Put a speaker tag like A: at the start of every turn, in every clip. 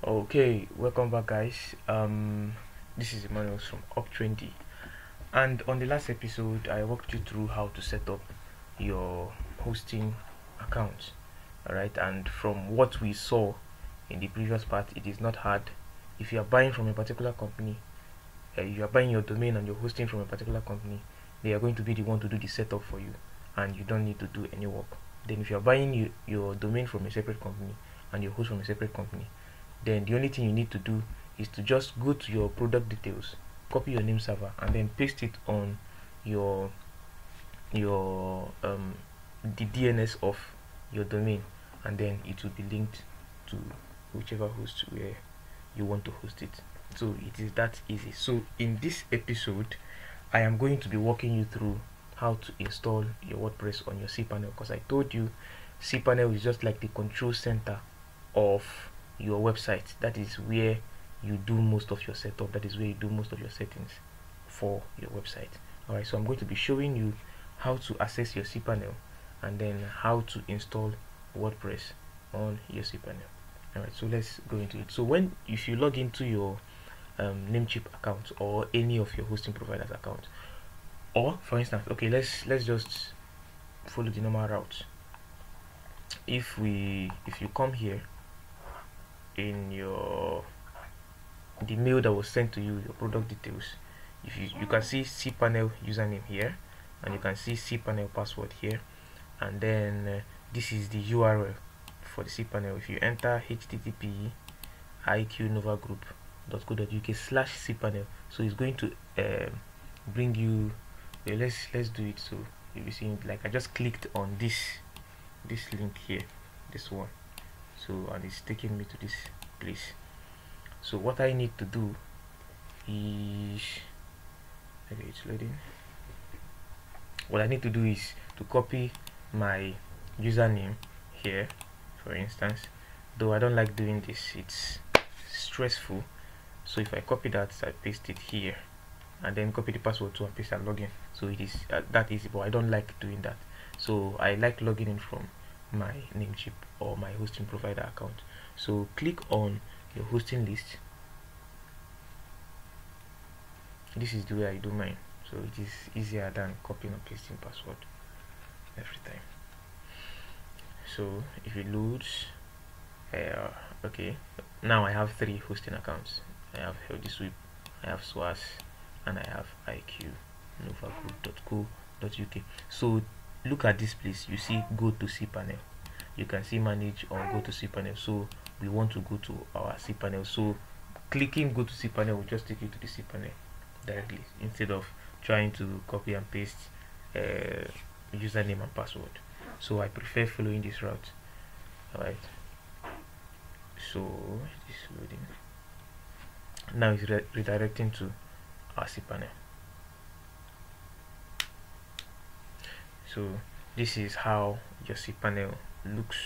A: Okay, welcome back, guys. This is Emmanuel from Up20, and on the last episode I walked you through how to set up your hosting account. Alright, and from what we saw in the previous part, it is not hard. If you are buying from a particular company, you are buying your domain and you're hosting from a particular company, they are going to be the one to do the setup for you, and you don't need to do any work. Then if you are buying your domain from a separate company and your host from a separate company, then the only thing you need to do is to just go to your product details, copy your name server, and then paste it on your the DNS of your domain, and then it will be linked to whichever host where you want to host it. So it is that easy. So in this episode I am going to be walking you through how to install your WordPress on your cPanel, because I told you cPanel is just like the control center of your website. That is where you do most of your setup, that is where you do most of your settings for your website. Alright, so I'm going to be showing you how to access your cPanel and then how to install WordPress on your cPanel. Alright, so let's go into it. So if you log into your Namecheap account or any of your hosting providers account, or for instance, okay, let's just follow the normal route. If you come here in the mail that was sent to you, your product details, if you can see cPanel username here, and you can see cPanel password here, and then this is the URL for the cPanel. If you enter http iqnovagroup.co.uk/cpanel, so it's going to bring you let's do it. So you'll be seeing, like, I just clicked on this link here, this one, so, and it's taking me to this place. So what I need to do is, okay, it's loading. What I need to do is to copy my username here, for instance, though I don't like doing this, it's stressful. So if I copy that, I paste it here, and then copy the password too and paste and login. So it is that easy, but I don't like doing that. So I like logging in from my Namecheap or my hosting provider account. So click on your hosting list. This is the way I do mine, so it is easier than copying and pasting password every time. So if it loads, okay, now I have 3 hosting accounts. I have HealthySweep, I have SWAS, and I have iqnovagroup.co.uk. So look at this place, you see go to cPanel, you can see manage or go to cPanel. So we want to go to our cPanel, so clicking go to cPanel will just take you to the cPanel directly, instead of trying to copy and paste username and password. So I prefer following this route. Alright, so it is loading. Now it's redirecting to our cPanel. So this is how your cPanel looks.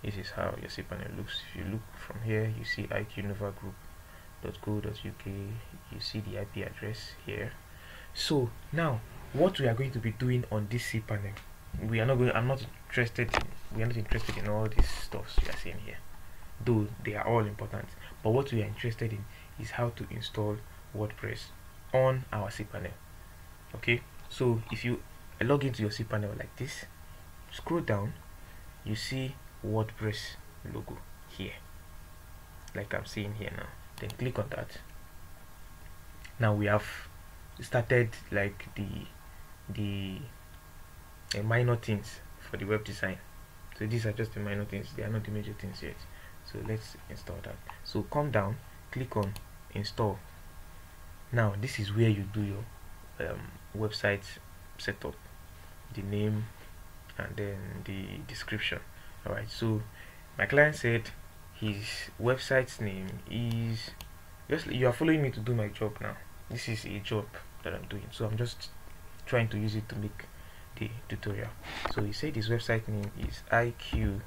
A: This is how your cPanel looks. If you look from here, you see iqnovagroup.co.uk, you see the IP address here. So now what we are going to be doing on this cPanel, we are not interested in all these stuffs you are seeing here, though they are all important. But what we are interested in is how to install WordPress on our cPanel. Okay, so if you log into your cPanel like this, scroll down, you see WordPress logo here, like I'm seeing here now. Then click on that. Now we have started like the minor things for the web design. So these are just the minor things, they are not the major things yet. So let's install that. So come down, click on install. Now this is where you do your website setup, the name and then the description. Alright, so my client said his website's name is, just, you are following me to do my job now. This is a job that I'm doing, so I'm just trying to use it to make the tutorial. So he said his website name is iqnova,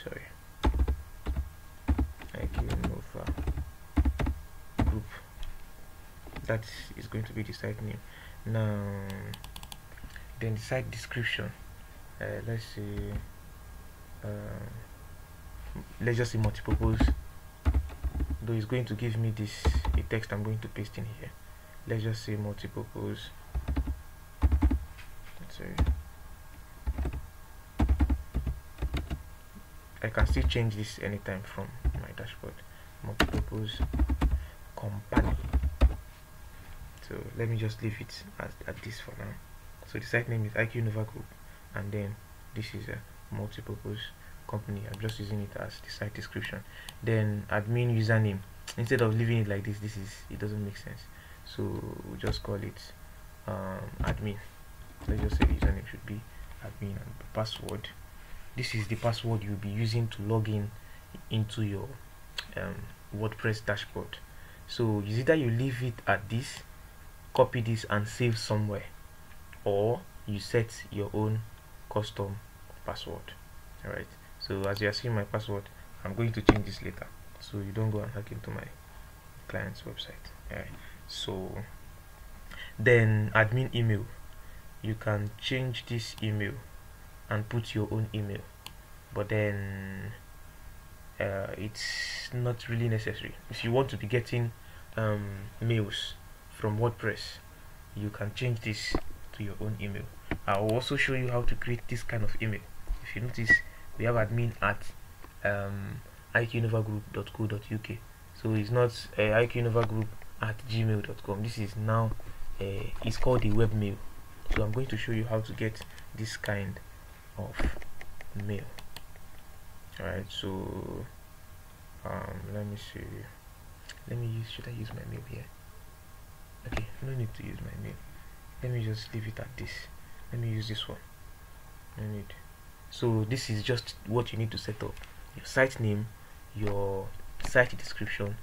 A: sorry, iqnova group. That is going to be the site name. Now then the site description, let's say let's just say multipurpose, though it's going to give me this a text I'm going to paste in here. Let's just say multipurpose. Let's say I can still change this anytime from my dashboard. Multipurpose company. So let me just leave it at this for now. So the site name is IQ Nova Group, and then this is a multipurpose company. I'm just using it as the site description. Then admin username, instead of leaving it like this, it doesn't make sense, so we'll just call it admin. Let's just say the username should be admin, and the password, this is the password you'll be using to log in into your WordPress dashboard. So it's either you leave it at this, copy this and save somewhere, or you set your own custom password. Alright, so as you are seeing my password, I'm going to change this later, so you don't go and hack into my client's website. Alright, so then admin email, you can change this email and put your own email, but then it's not really necessary. If you want to be getting mails from WordPress, you can change this to your own email. I will also show you how to create this kind of email. If you notice, we have admin at iqnovagroup.co.uk, so it's not iqnovagroup@gmail.com. this is now it's called a web mail. So I'm going to show you how to get this kind of mail. Alright, so let me see, should I use my mail here? Okay, no need to use my mail. Let me just leave it at this. Let me use this one. No need. So this is just what you need to set up: your site name, your site description,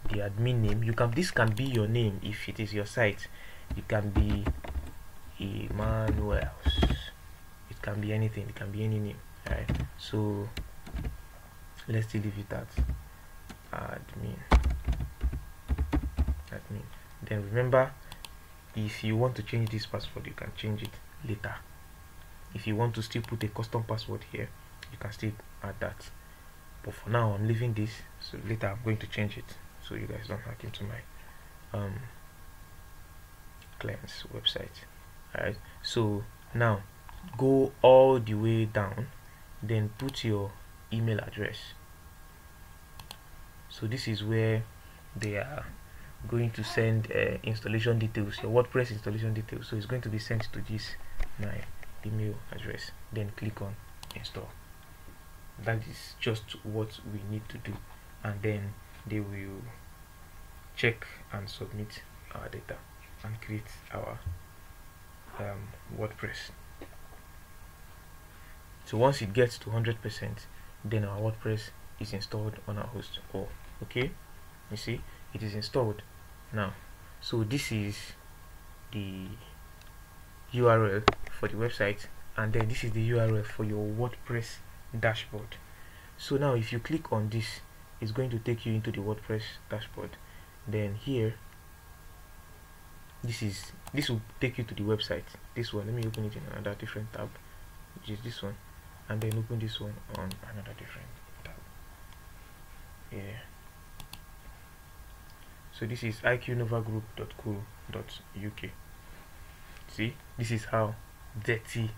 A: the admin name. This can be your name if it is your site. It can be Emmanuel's. It can be anything. It can be any name. Alright. So let's still leave it at admin. Then remember, if you want to change this password, you can change it later. If you want to still put a custom password here, you can still add that, but for now I'm leaving this, so later I'm going to change it so you guys don't hack into my client's website. Alright, so now go all the way down, then put your email address. So this is where they are going to send installation details, your WordPress installation details. So it's going to be sent to this my email address. Then click on install. That is just what we need to do, and then they will check and submit our data and create our WordPress. So once it gets to 100%, then our WordPress is installed on our host. Oh, okay, you see it is installed now. So this is the URL for the website, and then this is the URL for your WordPress dashboard. So now if you click on this, it's going to take you into the WordPress dashboard. Then here, this will take you to the website. This one, let me open it in another different tab, which is this one, and then open this one on another different tab. Yeah, so this is iqnovagroup.co.uk. see, this is how dirty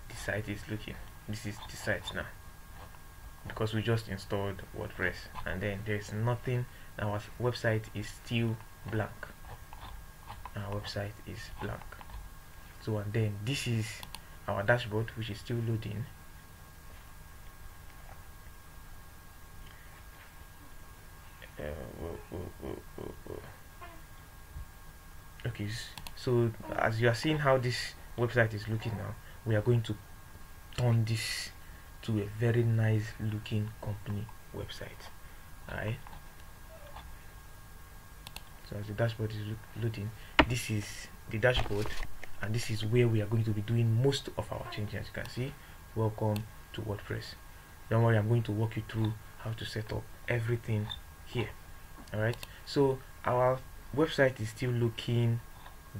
A: the site is looking. This is the site now, because we just installed WordPress, and then there's nothing. Our website is still blank. Our website is blank. So, and then this is our dashboard, which is still loading. Okay, so as you are seeing how this website is looking now, we are going to turn this to a very nice looking company website. Alright, so as the dashboard is loading, this is the dashboard, and this is where we are going to be doing most of our changes. As you can see, welcome to WordPress. Don't worry, I'm going to walk you through how to set up everything here. Alright, so our website is still looking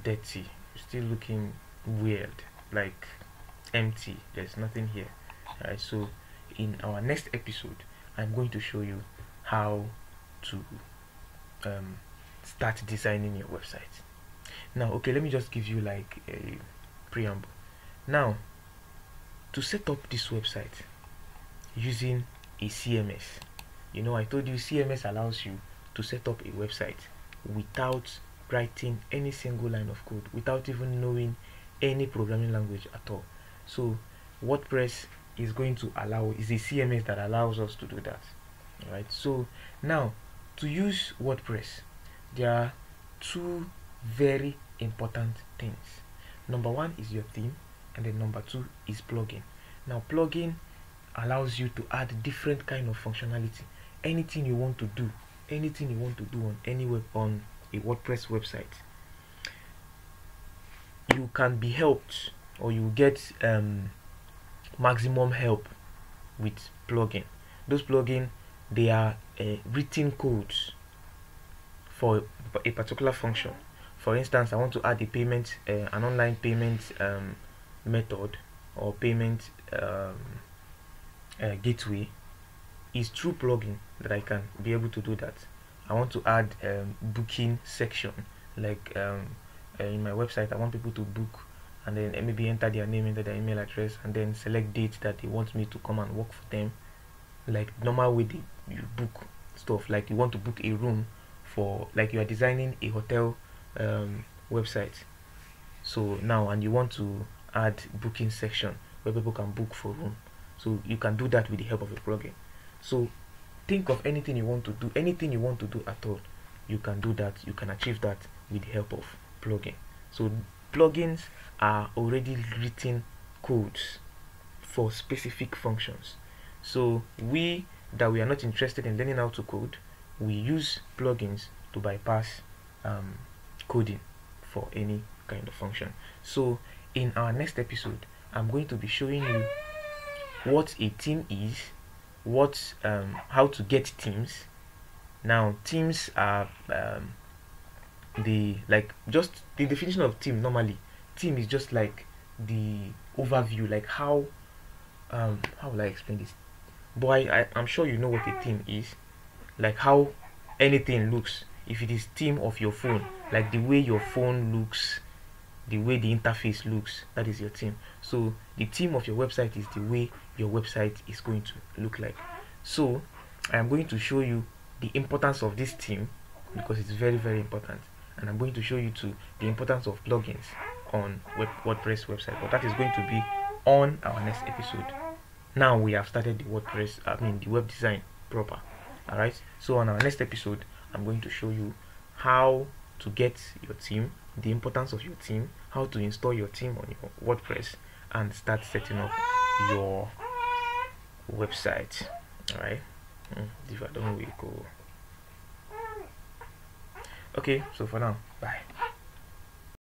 A: dirty, still looking weird. like empty, there's nothing here. Alright, so in our next episode I'm going to show you how to start designing your website. Now, okay, let me just give you like a preamble. Now, to set up this website using a CMS, you know, I told you CMS allows you to set up a website without writing any single line of code, without even knowing any programming language at all. So WordPress is going to allow, is a CMS that allows us to do that. Alright, so now to use WordPress, there are two very important things. Number one is your theme, and then number two is plugin. Now plugin allows you to add different kind of functionality. Anything you want to do, anything you want to do on any web, on a WordPress website, you can be helped, or you get maximum help with plugin. Those plugin, they are written codes for a particular function. For instance, I want to add a payment, an online payment method or payment gateway. Is through plugin that I can be able to do that. I want to add booking section, like in my website I want people to book, and then maybe enter their name, enter their email address, and then select date that they want me to come and work for them, like normal way you book stuff. Like you want to book a room for, like you are designing a hotel website, so now, and you want to add booking section where people can book for room, so you can do that with the help of a plugin. So think of anything you want to do, anything you want to do at all, you can do that, you can achieve that with the help of plugin. So plugins are already written codes for specific functions. So we that we are not interested in learning how to code, we use plugins to bypass coding for any kind of function. So in our next episode, I'm going to be showing you what a theme is, what how to get themes. Now themes are just the definition of theme. Normally theme is just like the overview, like how will I explain this? But I'm sure you know what a theme is, like how anything looks. If it is theme of your phone, like the way your phone looks, the way the interface looks, that is your theme. So the theme of your website is the way your website is going to look like. So I am going to show you the importance of this theme, because it's very, very important, and I'm going to show you too the importance of plugins on WordPress website, but that is going to be on our next episode. Now we have started the the web design proper. Alright, so on our next episode I'm going to show you how to get your theme, the importance of your theme, how to install your theme on your WordPress, and start setting up your website. Alright, if I don't really go. Okay, so for now, bye.